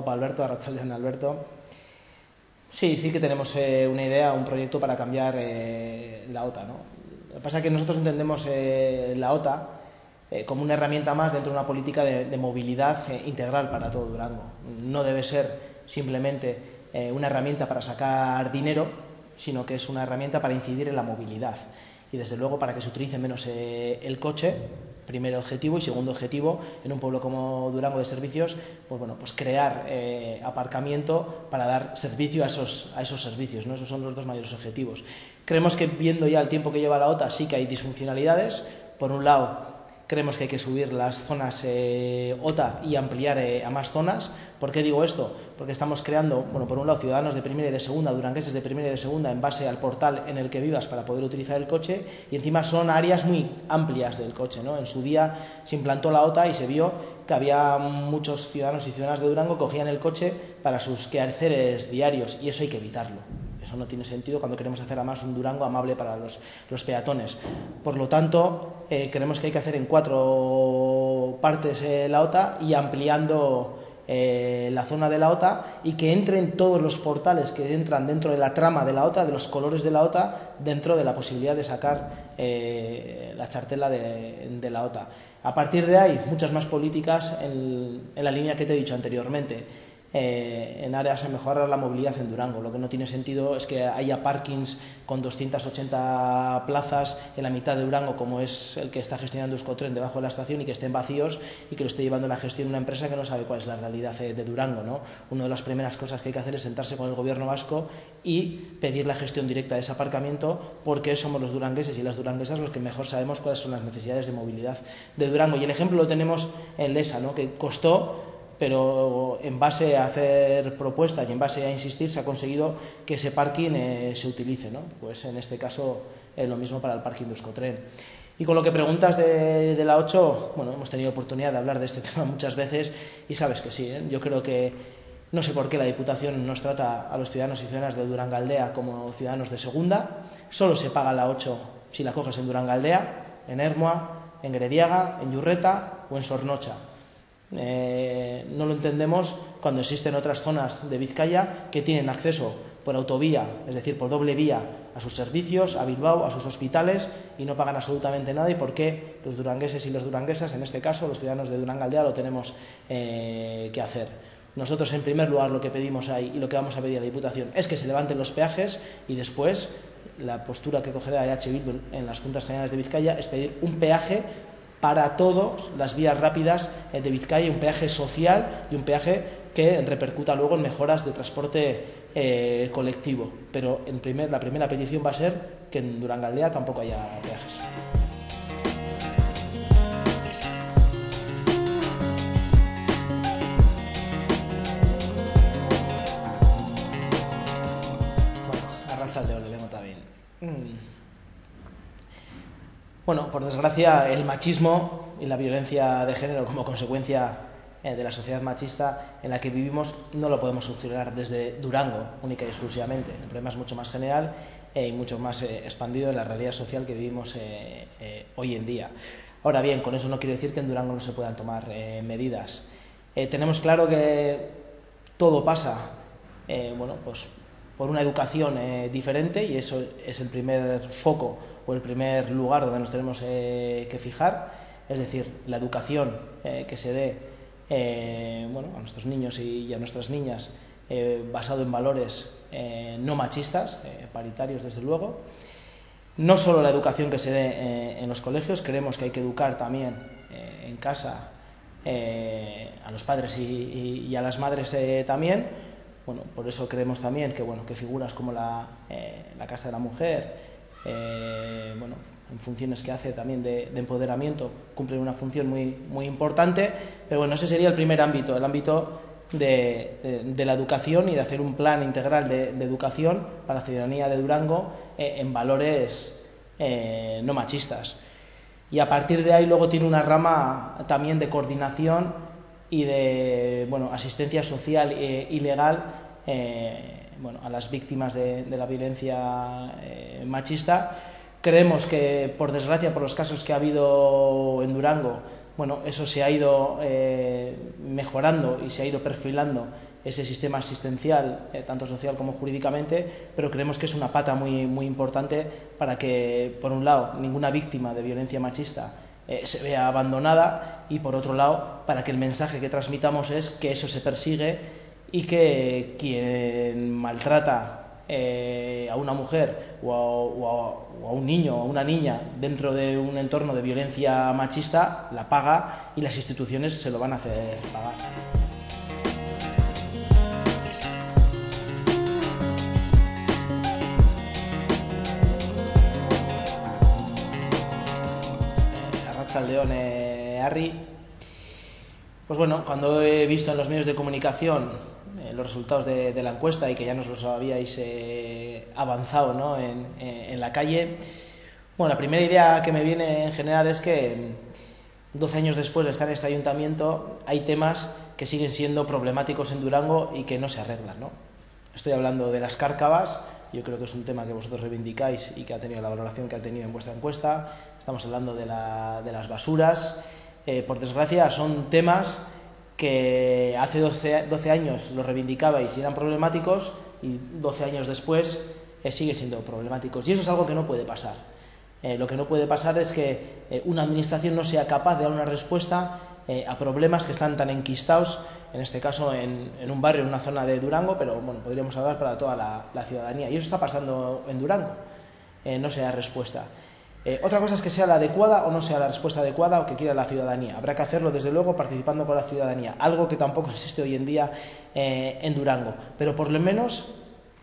Opa, Alberto, arratsaldeon, Alberto. Sí que tenemos una idea, un proyecto para cambiar la OTA, ¿no? Lo que pasa es que nosotros entendemos la OTA como una herramienta más dentro de una política de movilidad integral para todo Durango. No debe ser simplemente una herramienta para sacar dinero, sino que es una herramienta para incidir en la movilidad y, desde luego, para que se utilice menos el coche, primer objetivo, y segundo objetivo, en un pueblo como Durango de servicios, pues crear aparcamiento para dar servicio a esos servicios, ¿no? Esos son los dos mayores objetivos. Creemos que, viendo ya el tiempo que lleva la OTA, sí que hay disfuncionalidades. Por un lado, creemos que hay que subir las zonas OTA y ampliar a más zonas. ¿Por qué digo esto? Porque estamos creando, por un lado, ciudadanos de primera y de segunda, durangueses de primera y de segunda, en base al portal en el que vivas para poder utilizar el coche, y encima son áreas muy amplias del coche, ¿no? En su día se implantó la OTA y se vio que había muchos ciudadanos y ciudadanas de Durango que cogían el coche para sus quehaceres diarios, y eso hay que evitarlo. Eso no tiene sentido cuando queremos hacer además un Durango amable para los peatones. Por lo tanto, creemos que hay que hacer en 4 partes la OTA y ampliando la zona de la OTA, y que entren todos los portales que entran dentro de la trama de la OTA, de los colores de la OTA, dentro de la posibilidad de sacar la chartela de la OTA. A partir de ahí, muchas más políticas en la línea que te he dicho anteriormente. En áreas a mejorar la movilidad en Durango. Lo que no tiene sentido es que haya parkings con 280 plazas en la mitad de Durango, como es el que está gestionando Euskotren debajo de la estación, y que estén vacíos y que lo esté llevando la gestión una empresa que no sabe cuál es la realidad de Durango, ¿no? Una de las primeras cosas que hay que hacer es sentarse con el gobierno vasco y pedir la gestión directa de ese aparcamiento, porque somos los durangueses y las duranguesas los que mejor sabemos cuáles son las necesidades de movilidad de Durango. Y el ejemplo lo tenemos en Lesa, ¿no? Que costó, pero en base a hacer propuestas y en base a insistir se ha conseguido que ese parking se utilice, ¿no? Pues en este caso lo mismo para el parking de Euskotren. Y con lo que preguntas de la 8, hemos tenido oportunidad de hablar de este tema muchas veces y sabes que sí, ¿eh? Yo creo que no sé por qué la Diputación nos trata a los ciudadanos y ciudadanas de Durangaldea como ciudadanos de segunda. Solo se paga la 8 si la coges en Durangaldea, en Ermua, en Gerediaga, en Yurreta o en Sornocha. No lo entendemos cuando existen otras zonas de Vizcaya que tienen acceso por autovía, es decir, por doble vía, a sus servicios, a Bilbao, a sus hospitales, y no pagan absolutamente nada. ¿Y por qué los durangueses y las duranguesas, en este caso los ciudadanos de Durangaldea, lo tenemos que hacer? Nosotros, en primer lugar, lo que pedimos ahí y lo que vamos a pedir a la Diputación es que se levanten los peajes, y después la postura que cogerá EH Bildu en las Juntas Generales de Vizcaya es pedir un peaje para todas las vías rápidas de Vizcaya, un peaje social y un peaje que repercuta luego en mejoras de transporte colectivo. Pero la primera petición va a ser que en Durangaldea tampoco haya peajes. Arratsaldeon, lehenengo eta behin. Por desgracia, el machismo y la violencia de género como consecuencia de la sociedad machista en la que vivimos no lo podemos solucionar desde Durango única y exclusivamente. El problema es mucho más general y mucho más expandido en la realidad social que vivimos hoy en día. Ahora bien, con eso no quiero decir que en Durango no se puedan tomar medidas. Tenemos claro que todo pasa por una educación diferente, y eso es el primer foco o el primer lugar donde nos tenemos que fijar, es decir, la educación que se dé a nuestros niños y a nuestras niñas basado en valores no machistas, paritarios desde luego. No solo la educación que se dé en los colegios, creemos que hay que educar también en casa a los padres y a las madres también. Por eso creemos también que figuras como la Casa de la Mujer, en funciones que hace también de empoderamiento, cumplen una función muy importante. Pero ese sería el primer ámbito, el ámbito de la educación, y de hacer un plan integral de educación para la ciudadanía de Durango en valores no machistas. Y a partir de ahí luego tiene una rama también de coordinación y de asistencia social y legal a las víctimas de la violencia machista. Creemos que, por desgracia, por los casos que ha habido en Durango, eso se ha ido mejorando y se ha ido perfilando ese sistema asistencial, tanto social como jurídicamente, pero creemos que es una pata muy importante para que, por un lado, ninguna víctima de violencia machista se vea abandonada, y por otro lado, para que el mensaje que transmitamos es que eso se persigue y que quien maltrata a una mujer o a un niño o a una niña dentro de un entorno de violencia machista la paga, y las instituciones se lo van a hacer pagar. Arratsaldeon, Harry. Pues bueno, cuando he visto en los medios de comunicación los resultados de la encuesta, y que ya nos los habíais avanzado, ¿no?, en la calle, bueno, la primera idea que me viene en general es que 12 años después de estar en este ayuntamiento hay temas que siguen siendo problemáticos en Durango y que no se arreglan, ¿no? Estoy hablando de las cárcavas. Yo creo que es un tema que vosotros reivindicáis y que ha tenido la valoración que ha tenido en vuestra encuesta. Estamos hablando de las basuras. Por desgracia, son temas que hace 12 años los reivindicabais y eran problemáticos, y 12 años después sigue siendo problemáticos. Y eso es algo que no puede pasar. Lo que no puede pasar es que una administración no sea capaz de dar una respuesta a problemas que están tan enquistados, en este caso en un barrio, en una zona de Durango, pero bueno, podríamos hablar para toda la ciudadanía. Y eso está pasando en Durango, no se da respuesta. Otra cosa es que sea la adecuada o no sea la respuesta adecuada o que quiera la ciudadanía. Habrá que hacerlo, desde luego, participando con la ciudadanía, algo que tampoco existe hoy en día en Durango. Pero por lo menos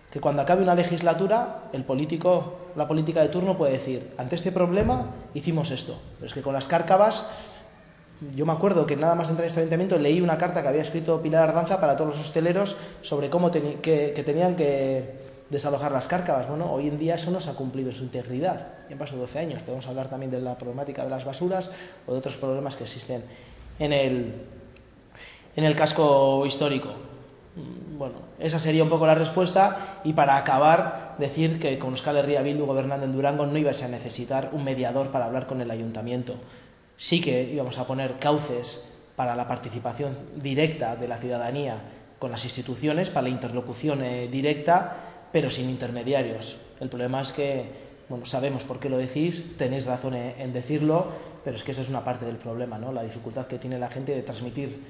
que cuando acabe una legislatura, la política de turno puede decir: ante este problema hicimos esto. Pero es que con las cárcavas, yo me acuerdo que nada más entrar en este ayuntamiento leí una carta que había escrito Pilar Ardanza para todos los hosteleros sobre cómo que tenían que desalojar las cárcavas. Bueno, hoy en día eso no se ha cumplido en su integridad. Ya han pasado 12 años. Podemos hablar también de la problemática de las basuras o de otros problemas que existen en el casco histórico. Bueno, esa sería un poco la respuesta. Y para acabar, decir que con Euskal Herria Bildu gobernando en Durango no ibas a necesitar un mediador para hablar con el ayuntamiento. Sí que íbamos a poner cauces para la participación directa de la ciudadanía con las instituciones, para la interlocución directa, pero sin intermediarios. El problema es que, bueno, sabemos por qué lo decís, tenéis razón en decirlo, pero es que esa es una parte del problema, ¿no? La dificultad que tiene la gente de transmitir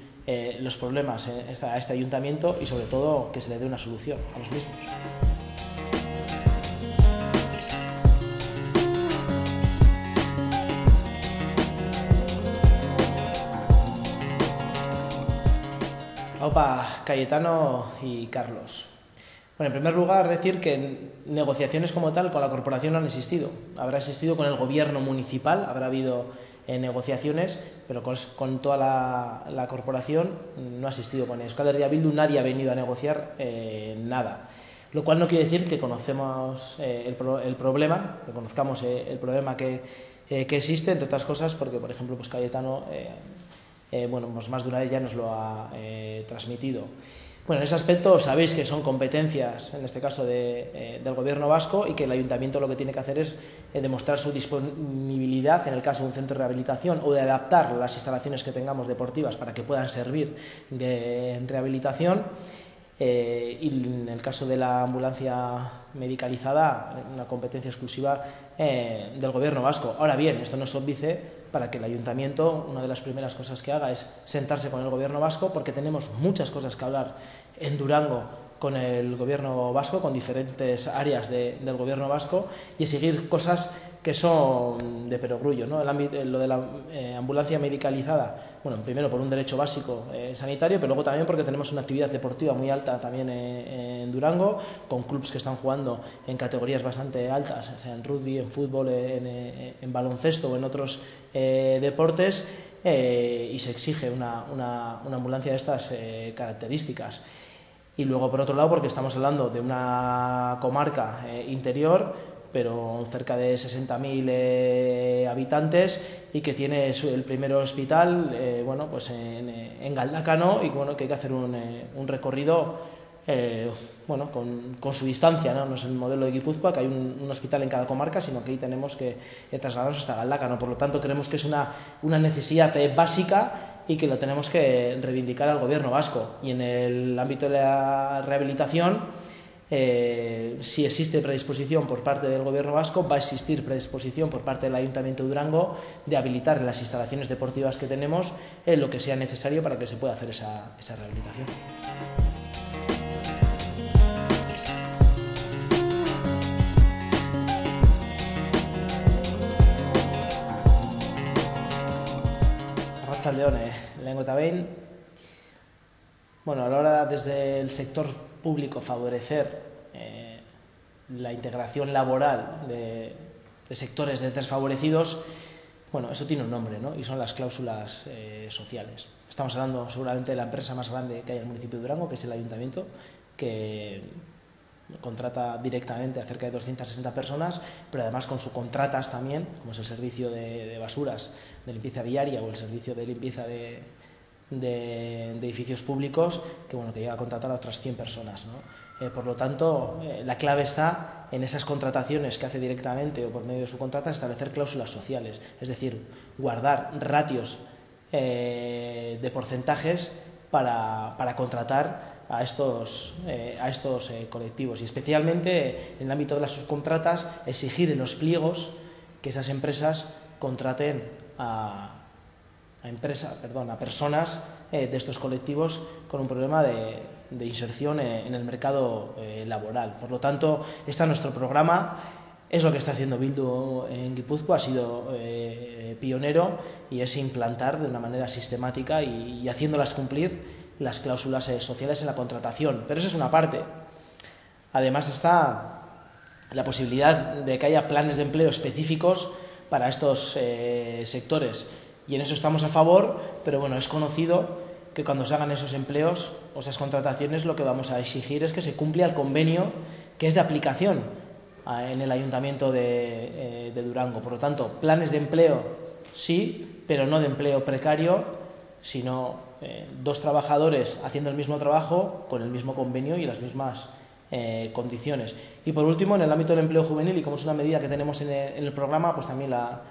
los problemas a este ayuntamiento, y sobre todo que se le dé una solución a los mismos. Aupa, Cayetano y Carlos. Bueno, en primer lugar, decir que negociaciones como tal con la corporación no han existido. Habrá existido con el gobierno municipal, habrá habido negociaciones, pero con toda la corporación no ha existido. Con Euskal Herria Bildu nadie ha venido a negociar nada. Lo cual no quiere decir que conocemos el problema, que conozcamos el problema que existe, entre otras cosas, porque, por ejemplo, pues Cayetano, bueno, pues más de una vez ya nos lo ha transmitido. Bueno, en ese aspecto sabéis que son competencias, en este caso del Gobierno vasco, y que el Ayuntamiento lo que tiene que hacer es demostrar su disponibilidad en el caso de un centro de rehabilitación, o de adaptar las instalaciones que tengamos deportivas para que puedan servir de rehabilitación. Y en el caso de la ambulancia medicalizada, una competencia exclusiva del Gobierno vasco. Ahora bien, esto no es óbice para que el Ayuntamiento, una de las primeras cosas que haga es sentarse con el Gobierno vasco, porque tenemos muchas cosas que hablar en Durango con el Gobierno vasco, con diferentes áreas del Gobierno vasco, y exigir cosas que son de perogrullo, ¿no? Lo de la ambulancia medicalizada, bueno, primero por un derecho básico sanitario, pero luego también porque tenemos una actividad deportiva muy alta también en Durango, con clubes que están jugando en categorías bastante altas, sea en rugby, en fútbol, en baloncesto o en otros deportes, y se exige una ambulancia de estas características. Y luego, por otro lado, porque estamos hablando de una comarca interior, pero cerca de 60.000 habitantes, y que tiene el primer hospital bueno, pues en Galdácano, y bueno, que hay que hacer un recorrido bueno, con su distancia, ¿no? No es el modelo de Guipúzcoa, que hay un hospital en cada comarca, sino que ahí tenemos que trasladarnos hasta Galdácano. Por lo tanto, creemos que es una necesidad básica y que lo tenemos que reivindicar al gobierno vasco. Y en el ámbito de la rehabilitación, si existe predisposición por parte del gobierno vasco, va a existir predisposición por parte del Ayuntamiento de Durango de habilitar las instalaciones deportivas que tenemos en lo que sea necesario para que se pueda hacer esa rehabilitación. Arratsaldeon, lehenengo eta behin. Bueno, a la hora desde el sector público favorecer la integración laboral de sectores desfavorecidos, bueno, eso tiene un nombre, ¿no? Y son las cláusulas sociales. Estamos hablando seguramente de la empresa más grande que hay en el municipio de Durango, que es el Ayuntamiento, que contrata directamente a cerca de 260 personas, pero además con subcontratas también, como es el servicio de basuras, de limpieza viaria o el servicio de limpieza de edificios públicos, que llega a contratar a otras 100 personas, ¿no? Por lo tanto, la clave está en esas contrataciones que hace directamente o por medio de su contrata, establecer cláusulas sociales, es decir, guardar ratios de porcentajes para contratar a estos colectivos, y especialmente en el ámbito de las subcontratas, exigir en los pliegos que esas empresas contraten a personas de estos colectivos con un problema de inserción en el mercado laboral. Por lo tanto, este es nuestro programa, es lo que está haciendo Bildu en Guipúzcoa, ha sido pionero, y es implantar de una manera sistemática y haciéndolas cumplir las cláusulas sociales en la contratación. Pero eso es una parte. Además está la posibilidad de que haya planes de empleo específicos para estos sectores. Y en eso estamos a favor, pero bueno, es conocido que cuando se hagan esos empleos o esas contrataciones, lo que vamos a exigir es que se cumpla el convenio que es de aplicación en el Ayuntamiento de Durango. Por lo tanto, planes de empleo sí, pero no de empleo precario, sino 2 trabajadores haciendo el mismo trabajo con el mismo convenio y las mismas condiciones. Y por último, en el ámbito del empleo juvenil, y como es una medida que tenemos en el programa, pues también la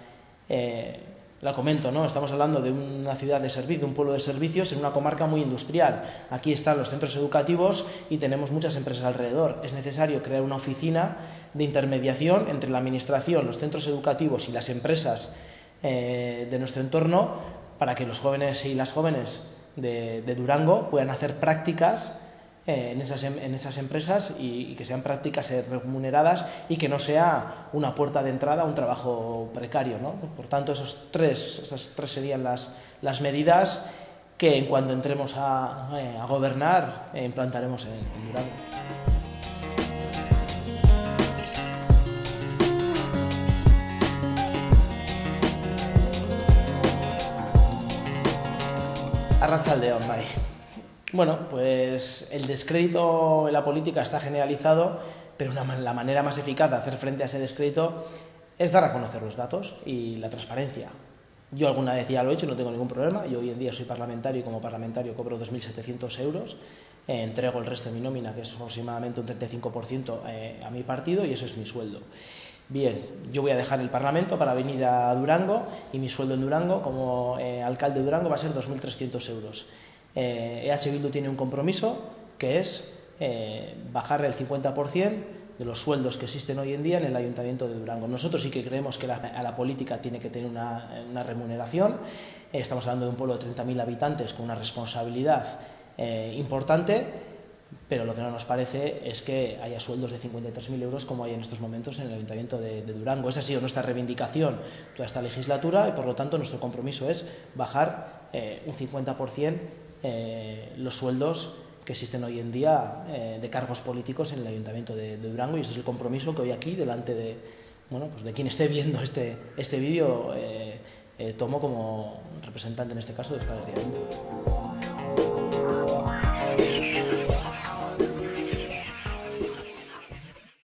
comento, ¿no? Estamos hablando de una ciudad de servicio, de un pueblo de servicios en una comarca muy industrial. Aquí están los centros educativos y tenemos muchas empresas alrededor. Es necesario crear una oficina de intermediación entre la administración, los centros educativos y las empresas de nuestro entorno, para que los jóvenes y las jóvenes de Durango puedan hacer prácticas en esas empresas y que sean prácticas remuneradas y que no sea una puerta de entrada a un trabajo precario, ¿no? Por tanto, esas tres serían las medidas que en cuanto entremos a gobernar implantaremos en Durango. Arratsaldeon, bai. Bueno, pues el descrédito en la política está generalizado, pero la manera más eficaz de hacer frente a ese descrédito es dar a conocer los datos y la transparencia. Yo alguna vez ya lo he hecho, no tengo ningún problema. Yo hoy en día soy parlamentario y como parlamentario cobro 2.700 euros. Entrego el resto de mi nómina, que es aproximadamente un 35% a mi partido, y eso es mi sueldo. Bien, yo voy a dejar el Parlamento para venir a Durango, y mi sueldo en Durango como alcalde de Durango va a ser 2.300 euros. EH Bildu tiene un compromiso que es bajar el 50% de los sueldos que existen hoy en día en el Ayuntamiento de Durango. Nosotros sí que creemos que a la política tiene que tener una remuneración. Estamos hablando de un pueblo de 30.000 habitantes con una responsabilidad importante, pero lo que no nos parece es que haya sueldos de 53.000 euros como hay en estos momentos en el Ayuntamiento de Durango. Esa ha sido nuestra reivindicación toda esta legislatura, y por lo tanto nuestro compromiso es bajar un 50% los sueldos que existen hoy en día de cargos políticos en el Ayuntamiento de Durango, y ese es el compromiso que hoy aquí, delante de quien esté viendo este vídeo, tomo como representante en este caso de Euskal Herria Bildu.